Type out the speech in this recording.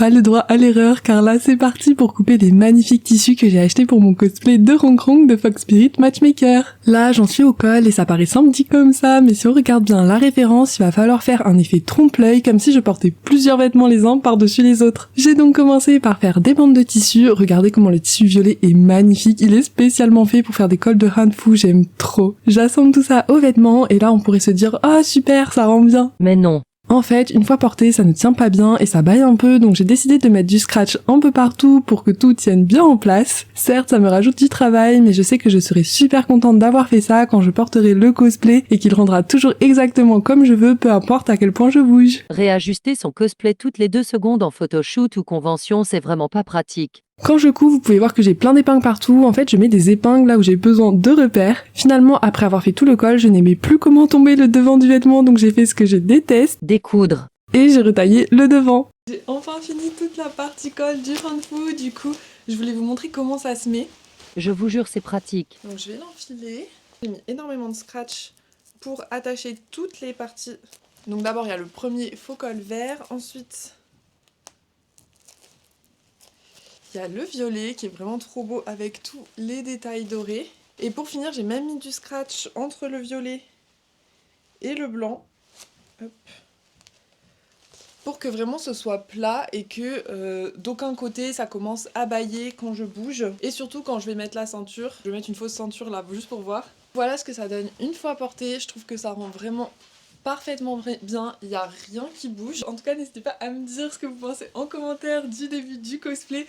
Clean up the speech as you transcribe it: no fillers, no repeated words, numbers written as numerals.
Pas le droit à l'erreur, car là c'est parti pour couper des magnifiques tissus que j'ai achetés pour mon cosplay de Hong Kong de Fox Spirit Matchmaker. Là j'en suis au col et ça paraît simple dit comme ça, mais si on regarde bien la référence, il va falloir faire un effet trompe-l'œil comme si je portais plusieurs vêtements les uns par-dessus les autres. J'ai donc commencé par faire des bandes de tissu, regardez comment le tissu violet est magnifique, il est spécialement fait pour faire des cols de hanfu, j'aime trop. J'assemble tout ça aux vêtements et là on pourrait se dire « Ah super, ça rend bien !» Mais non. En fait, une fois porté, ça ne tient pas bien et ça baille un peu, donc j'ai décidé de mettre du scratch un peu partout pour que tout tienne bien en place. Certes, ça me rajoute du travail, mais je sais que je serai super contente d'avoir fait ça quand je porterai le cosplay et qu'il rendra toujours exactement comme je veux, peu importe à quel point je bouge. Réajuster son cosplay toutes les 2 secondes en photoshoot ou convention, c'est vraiment pas pratique. Quand je couds, vous pouvez voir que j'ai plein d'épingles partout. En fait, je mets des épingles là où j'ai besoin de repères. Finalement, après avoir fait tout le col, je n'aimais plus comment tomber le devant du vêtement, donc j'ai fait ce que je déteste. Découdre. Et j'ai retaillé le devant. J'ai enfin fini toute la partie col du hanfu, du coup, je voulais vous montrer comment ça se met. Je vous jure, c'est pratique. Donc je vais l'enfiler. J'ai mis énormément de scratch pour attacher toutes les parties. Donc d'abord, il y a le premier faux col vert, ensuite il y a le violet qui est vraiment trop beau avec tous les détails dorés. Et pour finir, j'ai même mis du scratch entre le violet et le blanc. Hop. Pour que vraiment ce soit plat et que d'aucun côté ça commence à bailler quand je bouge. Et surtout quand je vais mettre la ceinture, je vais mettre une fausse ceinture là juste pour voir. Voilà ce que ça donne une fois porté, je trouve que ça rend vraiment parfaitement bien, il n'y a rien qui bouge. En tout cas n'hésitez pas à me dire ce que vous pensez en commentaire du début du cosplay.